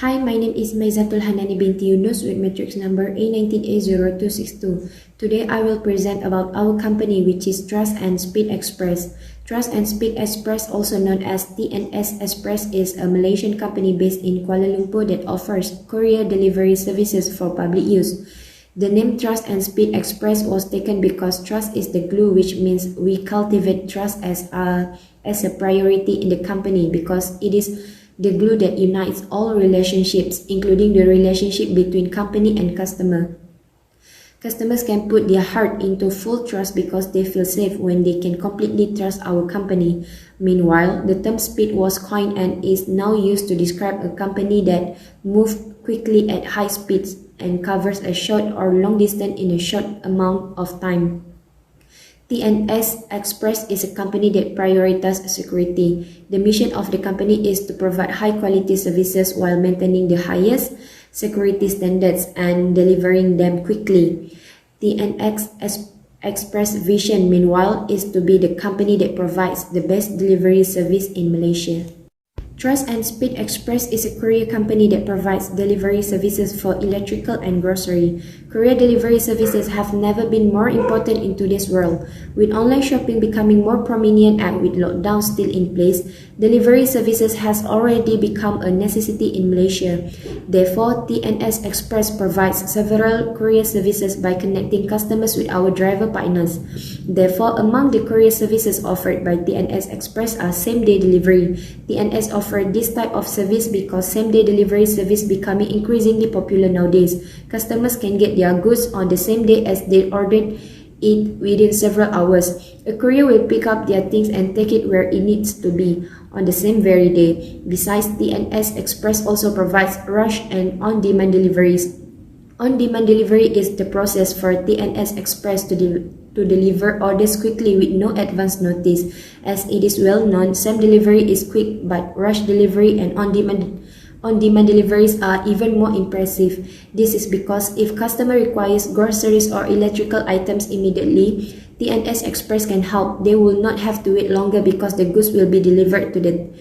Hi, my name is Maizatul Hanani binti Yunus with matrix number A19A0262. Today I will present about our company, which is Trust and Speed Express. Trust and Speed Express, also known as TNS Express, is a Malaysian company based in Kuala Lumpur that offers courier delivery services for public use. The name Trust and Speed Express was taken because trust is the glue, which means we cultivate trust as a priority in the company because it is the glue that unites all relationships, including the relationship between company and customer. Customers can put their heart into full trust because they feel safe when they can completely trust our company. Meanwhile, the term speed was coined and is now used to describe a company that moves quickly at high speeds and covers a short or long distance in a short amount of time. TNS Express is a company that prioritizes security. The mission of the company is to provide high-quality services while maintaining the highest security standards and delivering them quickly. TNS Express vision, meanwhile, is to be the company that provides the best delivery service in Malaysia. Trust and Speed Express is a courier company that provides delivery services for electrical and grocery. Courier delivery services have never been more important in today's world. With online shopping becoming more prominent and with lockdown still in place, delivery services has already become a necessity in Malaysia. Therefore, TNS Express provides several courier services by connecting customers with our driver partners. Therefore, among the courier services offered by TNS Express are same-day delivery. TNS offers this type of service because same-day delivery service becoming increasingly popular nowadays. Customers can get their goods on the same day as they ordered it within several hours. A courier will pick up their things and take it where it needs to be on the same very day. Besides, TNS Express also provides rush and on-demand deliveries. On-demand delivery is the process for TNS Express to deliver orders quickly with no advance notice. As it is well known, same delivery is quick, but rush delivery and on-demand deliveries are even more impressive. This is because if customer requires groceries or electrical items immediately, TNS Express can help. They will not have to wait longer because the goods will be delivered to them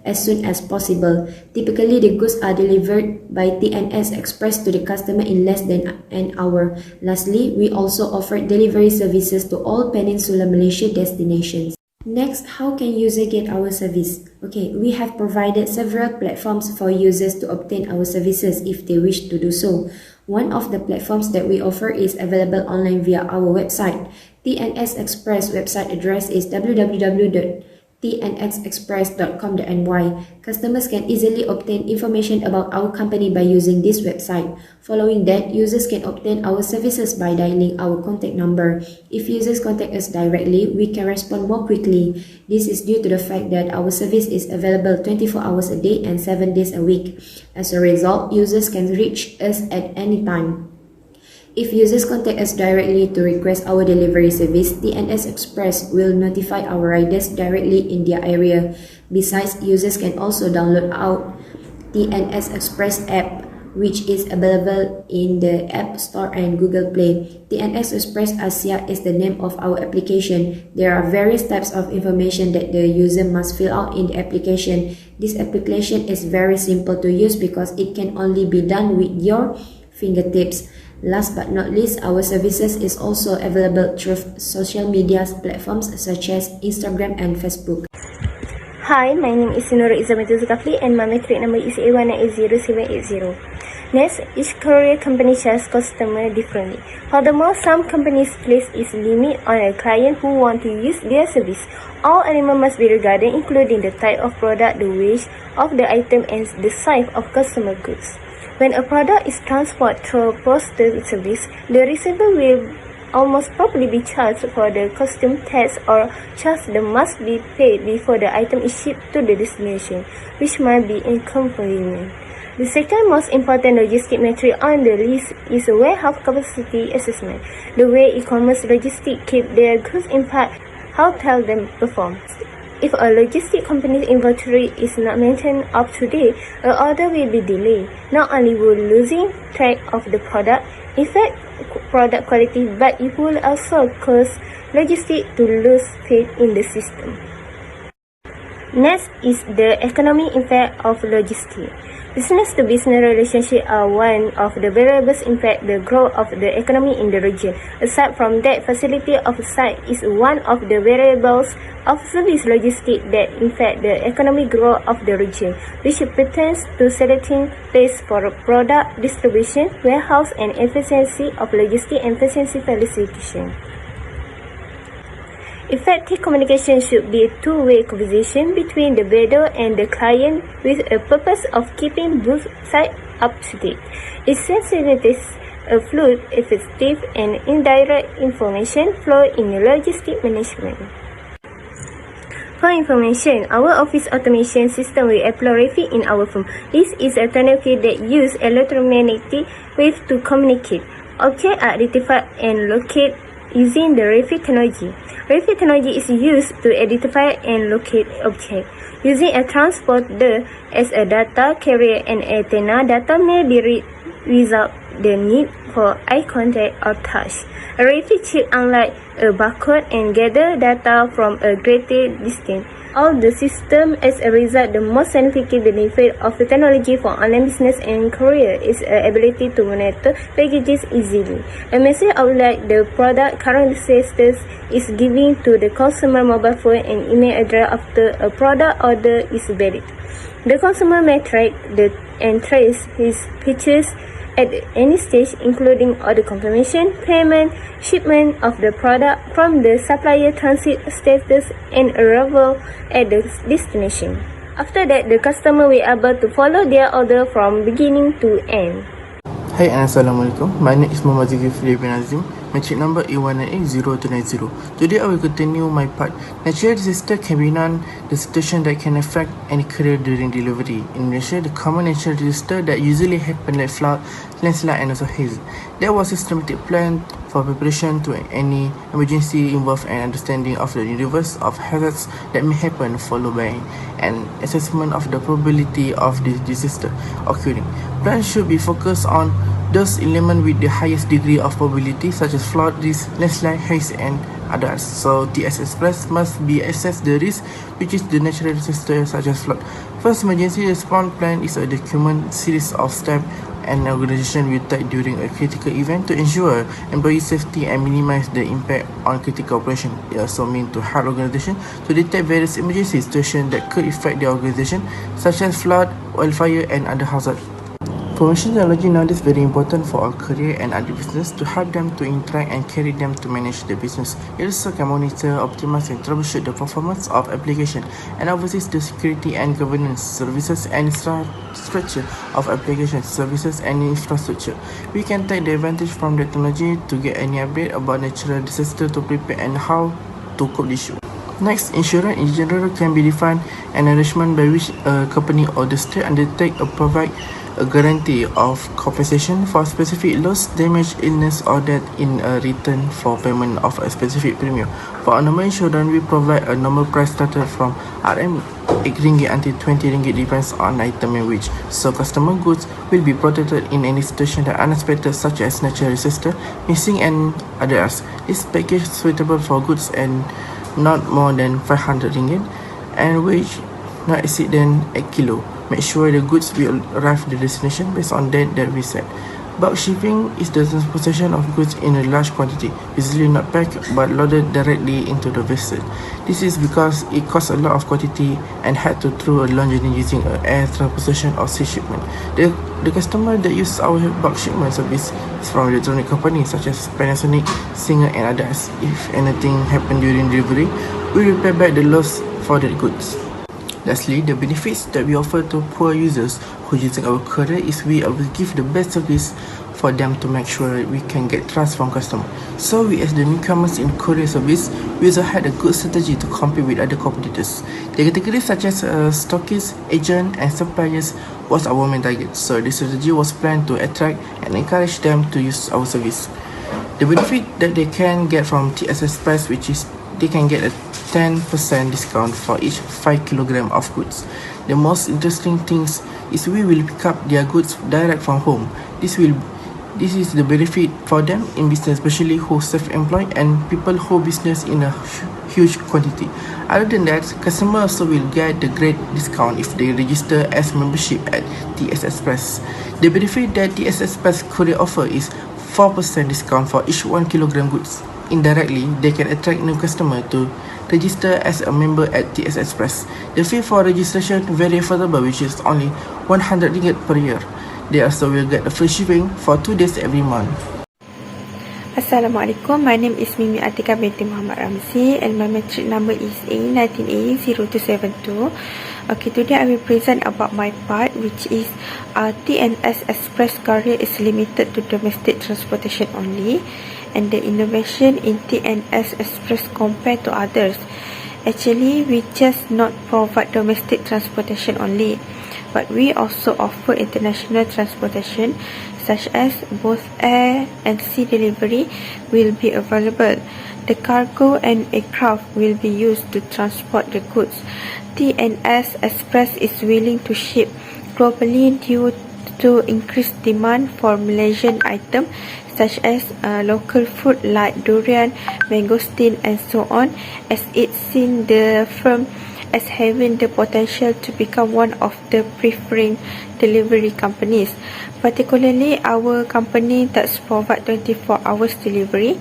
as soon as possible. Typically, the goods are delivered by TNS Express to the customer in less than an hour. Lastly, we also offer delivery services to all Peninsular Malaysia destinations. Next, how can user get our service? Okay, we have provided several platforms for users to obtain our services if they wish to do so. One of the platforms that we offer is available online via our website. TNS Express website address is www.tnsexpress.com.my. Customers can easily obtain information about our company by using this website. Following that, users can obtain our services by dialing our contact number. If users contact us directly, we can respond more quickly. This is due to the fact that our service is available 24 hours a day and 7 days a week. As a result, users can reach us at any time. If users contact us directly to request our delivery service, TNS Express will notify our riders directly in their area. Besides, users can also download our TNS Express app, which is available in the App Store and Google Play. TNS Express Asia is the name of our application. There are various types of information that the user must fill out in the application. This application is very simple to use because it can only be done with your fingertips. Last but not least, our services is also available through social media platforms such as Instagram and Facebook. Hi, my name is Nura Izamatul Zulkifli and my matric number is A19A0780. Next, each courier company charges customer differently. Furthermore, some companies place its limit on a client who want to use their service. All elements must be regarded, including the type of product, the weight of the item, and the size of customer goods. When a product is transported through postal service, the receiver will almost probably be charged for the customs tax or charge that must be paid before the item is shipped to the destination, which might be inconvenient. The second most important logistic metric on the list is a warehouse capacity assessment. The way e-commerce logistics keep their goods impact how well them perform. If a logistic company's inventory is not maintained up to date, an order will be delayed. Not only will losing track of the product affect product quality, but it will also cause logistics to lose faith in the system. Next is the economic impact of logistics. Business-to-business relationships are one of the variables impact the growth of the economy in the region. Aside from that, facility of site is one of the variables of service logistics that impact the economic growth of the region, which pertains to selecting place for product distribution, warehouse, and efficiency of logistics and efficiency facilitation. Effective communication should be a two-way conversation between the vendor and the client with a purpose of keeping both sides up to date. It facilitates a fluid, effective, and indirect information flow in logistic management. For information, our office automation system will employ Rafid in our firm. This is a technology that uses electromagnetic waves to communicate. Objects are identified and located using the Rafid technology. Rafid technology is used to identify and locate objects. Using a transponder as a data carrier and antenna, data may be read without the need for eye contact or touch. A Rafid chip, unlike a barcode, and gather data from a greater distance. All the system, as a result, the most significant benefit of the technology for online business and career is the ability to monitor packages easily. A message outlined the product current status is given to the consumer mobile phone and email address after a product order is valid. The consumer may track and trace his purchase at any stage, including order confirmation, payment, shipment of the product from the supplier, transit status, and arrival at the destination. After that, the customer will be able to follow their order from beginning to end. Hi and Assalamualaikum. My name is Muhammad Zulkifli bin Azim, matric number A1980290. Today I will continue my part. Natural disaster can be the situation that can affect any career during delivery. In Malaysia, the common natural disaster that usually happen like flood, landslide, and also haze. There was a systematic plan for preparation to any emergency involved an understanding of the universe of hazards that may happen, followed by an assessment of the probability of this disaster occurring. Plans should be focused on those elements with the highest degree of probability, such as flood risk, landslide, haze, and others. So TS Express must be assess the risk, which is the natural disaster such as flood. First, emergency response plan is a document series of steps an organization will take during a critical event to ensure employee safety and minimize the impact on critical operation. It also means to help organization to detect various emergency situations that could affect the organization, such as flood, wildfire, and other hazards. Information technology nowadays is very important for our career and other business to help them to interact and carry them to manage the business. It also can monitor, optimize, and troubleshoot the performance of application and oversees the security and governance services and structure of application services and infrastructure. We can take the advantage from the technology to get any update about natural disaster to prepare and how to cope the issue. Next, insurance in general can be defined an arrangement by which a company or the state undertake or provide a guarantee of compensation for specific loss, damage, illness, or death in a return for payment of a specific premium. For a normal insurance, we provide a normal price started from RM8 until RM20 depends on item and which. So customer goods will be protected in any situation that unexpected, such as natural disaster, missing, and others. This package is suitable for goods and not more than RM500 and which not exceed than 8 kilo. Make sure the goods will arrive at the destination based on that we set. Bulk shipping is the transportation of goods in a large quantity, usually not packed but loaded directly into the vessel. This is because it costs a lot of quantity and had to through a long journey using air transportation or sea shipment. The customer that use our bulk shipment service is from electronic companies such as Panasonic, Singer, and others. If anything happen during delivery, we will pay back the loss for the goods. Lastly, the benefits that we offer to poor users who using our courier is we will give the best service for them to make sure we can get trust from customers. So we as the newcomers in courier service, we also had a good strategy to compete with other competitors. The categories such as stockists, agent, and suppliers was our main target. So the strategy was planned to attract and encourage them to use our service. The benefit that they can get from TS Express, which is they can get a 10% discount for each 5 kg of goods. The most interesting thing is we will pick up their goods direct from home. This will This is the benefit for them in business, especially who self-employed and people who business in a huge quantity. Other than that, customers also will get the great discount if they register as membership at TS Express. The benefit that TS Express courier offer is 4% discount for each 1 kilogram goods. Indirectly, they can attract new customer to register as a member at TS Express. The fee for registration very affordable, which is only 100 ringgit per year. They also will get a free shipping for 2 days every month. Assalamualaikum, my name is Mimi Atika binti Muhammad Ramzi and my matric number is A19A0272. Okay, today I will present about my part, which is TNS Express Courier is limited to domestic transportation only, and the innovation in TNS Express compared to others. Actually, we just not provide domestic transportation only, but we also offer international transportation, such as both air and sea delivery will be available. The cargo and aircraft will be used to transport the goods. TNS Express is willing to ship globally due to increased demand for Malaysian items such as local fruit like durian, mangosteen and so on, as it's seen the firm as having the potential to become one of the preferring delivery companies. Particularly, our company does provide 24 hours delivery.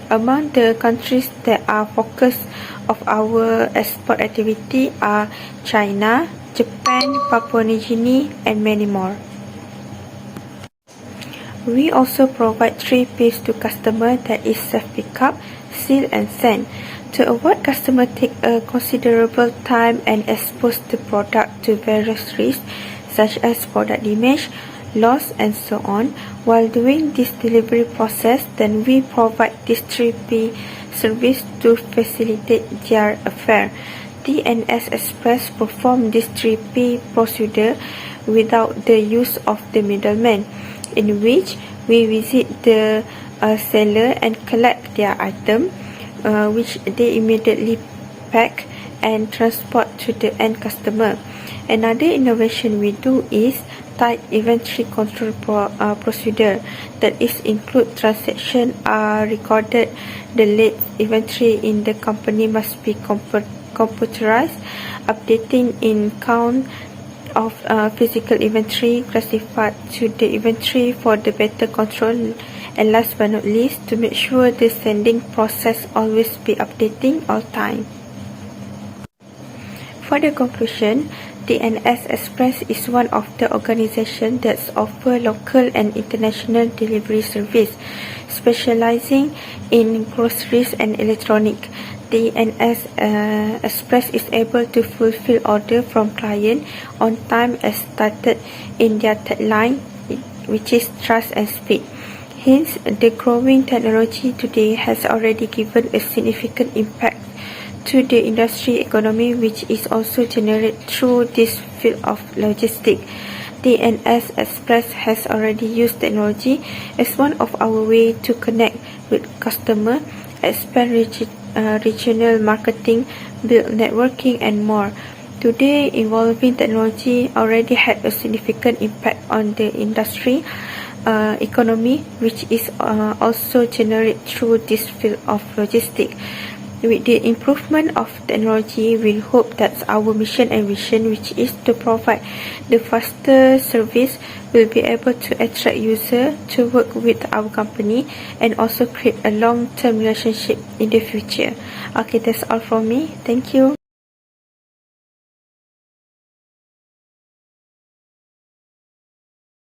Among the countries that are focus of our export activity are China, Japan, Papua New Guinea and many more. We also provide 3 Ps to customer, that is self-pickup, seal and send. To avoid customer take a considerable time and expose the product to various risks such as product damage, loss and so on. While doing this delivery process, then we provide this 3P service to facilitate their affair. TNS Express perform this 3P procedure without the use of the middleman, in which we visit the seller and collect their item, which they immediately pack and transport to the end customer. Another innovation we do is tight inventory control procedure, that is include transaction are recorded. The late inventory in the company must be computerized, updating in count of physical inventory classified to the inventory for the better control. And last but not least, to make sure the sending process always be updating all time. For the conclusion, TNS Express is one of the organizations that offer local and international delivery service, specializing in groceries and electronic. TNS Express is able to fulfill order from client on time as stated in their tagline, which is trust and speed. Hence, the growing technology today has already given a significant impact to the industry economy, which is also generated through this field of logistics. TNS Express has already used technology as one of our way to connect with customer, expand regional marketing, build networking and more. Today, evolving technology already had a significant impact on the industry economy, which is also generated through this field of logistics. With the improvement of technology, we hope that our mission and vision, which is to provide the faster service, will be able to attract users to work with our company and also create a long-term relationship in the future. Okay, that's all from me. Thank you.